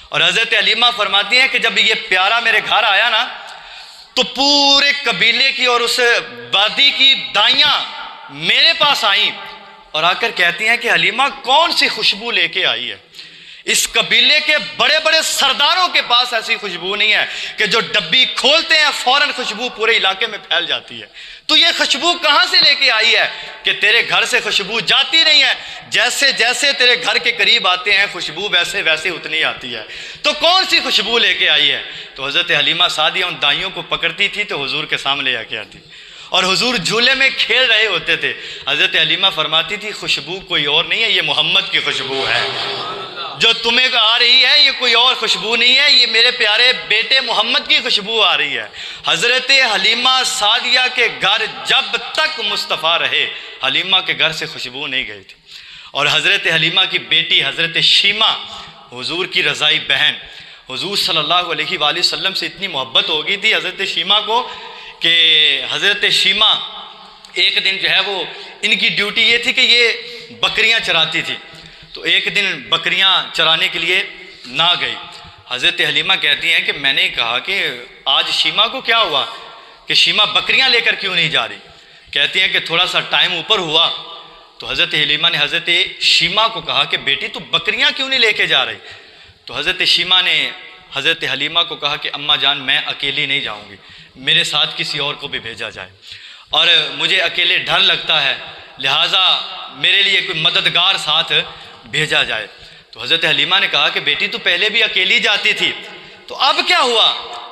اور حضرت حلیمہ فرماتی ہیں کہ جب یہ پیارا میرے گھر آیا نا تو پورے قبیلے کی اور اس وادی کی دائیاں میرے پاس آئیں اور آ کر کہتی ہیں کہ حلیمہ کون سی خوشبو لے کے آئی ہے؟ اس قبیلے کے بڑے بڑے سرداروں کے پاس ایسی خوشبو نہیں ہے کہ جو ڈبی کھولتے ہیں فوراً خوشبو پورے علاقے میں پھیل جاتی ہے، تو یہ خوشبو کہاں سے لے کے آئی ہے کہ تیرے گھر سے خوشبو جاتی نہیں ہے، جیسے جیسے تیرے گھر کے قریب آتے ہیں خوشبو ویسے ویسے اتنی آتی ہے، تو کون سی خوشبو لے کے آئی ہے؟ تو حضرت حلیمہ سعدیہ ان دائیوں کو پکڑتی تھی تو حضور کے سامنے آ کے آتی، اور حضور جھولے میں کھیل رہے ہوتے تھے، حضرت حلیمہ فرماتی تھی خوشبو کوئی اور نہیں ہے، یہ محمد کی خوشبو ہے، جو تمہیں آ رہی ہے یہ کوئی اور خوشبو نہیں ہے، یہ میرے پیارے بیٹے محمد کی خوشبو آ رہی ہے۔ حضرت حلیمہ سعدیہ کے گھر جب تک مصطفیٰ رہے حلیمہ کے گھر سے خوشبو نہیں گئی تھی، اور حضرت حلیمہ کی بیٹی حضرت شیمہ حضور کی رضائی بہن، حضور صلی اللہ علیہ وآلہ وسلم سے اتنی محبت ہو گئی تھی حضرت شیمہ کو کہ حضرت شیمہ ایک دن جو ہے وہ ان کی ڈیوٹی یہ تھی کہ یہ بکریاں چراتی تھی، تو ایک دن بکریاں چرانے کے لیے نہ گئی۔ حضرت حلیمہ کہتی ہیں کہ میں نے کہا کہ آج شیمہ کو کیا ہوا کہ شیمہ بکریاں لے کر کیوں نہیں جا رہی؟ کہتی ہیں کہ تھوڑا سا ٹائم اوپر ہوا تو حضرت حلیمہ نے حضرت شیمہ کو کہا کہ بیٹی تو بکریاں کیوں نہیں لے کے جا رہی؟ تو حضرت شیمہ نے حضرت حلیمہ کو کہا کہ اماں جان میں اکیلی نہیں جاؤں گی، میرے ساتھ کسی اور کو بھی بھیجا جائے، اور مجھے اکیلے ڈر لگتا ہے لہٰذا میرے لیے کوئی مددگار ساتھ بھیجا جائے۔ تو حضرت حلیمہ نے کہا کہ بیٹی تو پہلے بھی اکیلی جاتی تھی تو اب کیا ہوا؟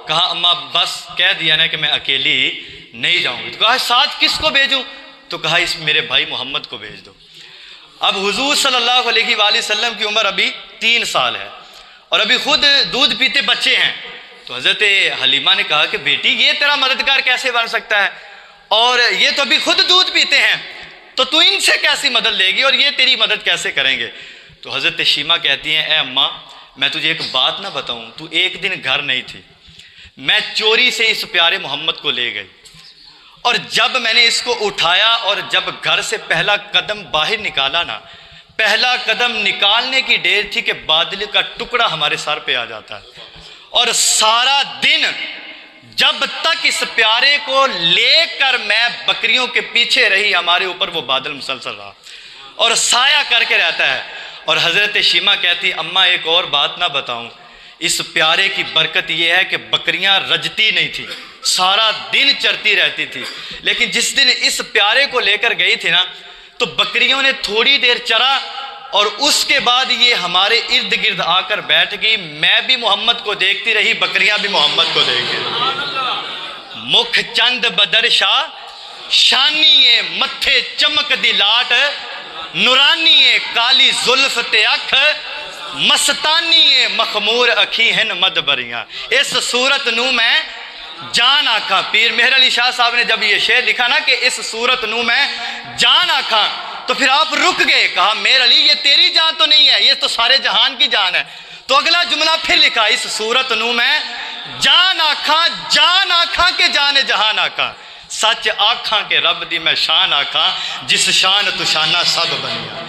کہا اماں بس کہہ دیا نا کہ میں اکیلی نہیں جاؤں گی۔ تو کہا ساتھ کس کو بھیجوں؟ تو کہا اس میرے بھائی محمد کو بھیج دو۔ اب حضور صلی اللہ علیہ وآلہ وسلم کی عمر ابھی 3 سال ہے اور ابھی خود دودھ پیتے بچے ہیں، تو حضرت حلیمہ نے کہا کہ بیٹی یہ تیرا مددگار کیسے بن سکتا ہے، اور یہ تو ابھی خود دودھ پیتے ہیں تو ان سے کیسی مدد لے گی اور یہ تیری مدد کیسے کریں گے؟ تو حضرت شیمہ کہتی ہیں اے اماں میں تجھے ایک بات نہ بتاؤں، تو ایک دن گھر نہیں تھی، میں چوری سے اس پیارے محمد کو لے گئی، اور جب میں نے اس کو اٹھایا اور جب گھر سے پہلا قدم باہر نکالا نا، پہلا قدم نکالنے کی دیر تھی کہ بادل کا ٹکڑا ہمارے سر پہ آ جاتا ہے، اور سارا دن جب تک اس پیارے کو لے کر میں بکریوں کے پیچھے رہی ہمارے اوپر وہ بادل مسلسل رہا اور سایہ کر کے رہتا ہے۔ اور حضرت شیمہ کہتی اماں ایک اور بات نہ بتاؤں، اس پیارے کی برکت یہ ہے کہ بکریاں رجتی نہیں تھی، سارا دن چرتی رہتی تھی، لیکن جس دن اس پیارے کو لے کر گئی تھی نا تو بکریوں نے تھوڑی دیر چرا اور اس کے بعد یہ ہمارے ارد گرد آ کر بیٹھ گئی، میں بھی محمد کو دیکھتی رہی، بکریاں بھی محمد کو دیکھتی رہی۔ مکھ چند بدر شاہ شانی متھے چمک دی لاٹ، نورانی کالی زلف تے اکھ، مستانی مخمور اکھی ہن مد بریاں، اس صورت نو میں جان آکھاں۔ پیر مہر علی شاہ صاحب نے جب یہ شعر لکھا نا کہ اس صورت نو میں جان آکھاں تو پھر آپ رک گئے، کہا مہر علی یہ تیری جان تو نہیں ہے، یہ تو سارے جہان کی جان ہے۔ تو اگلا جملہ پھر لکھا اس صورت نو میں جان آکھاں کہ جان جہان آکھاں، سچ آکھاں کہ رب دی میں شان آکھاں، جس شان تو شانہ سب بنیا۔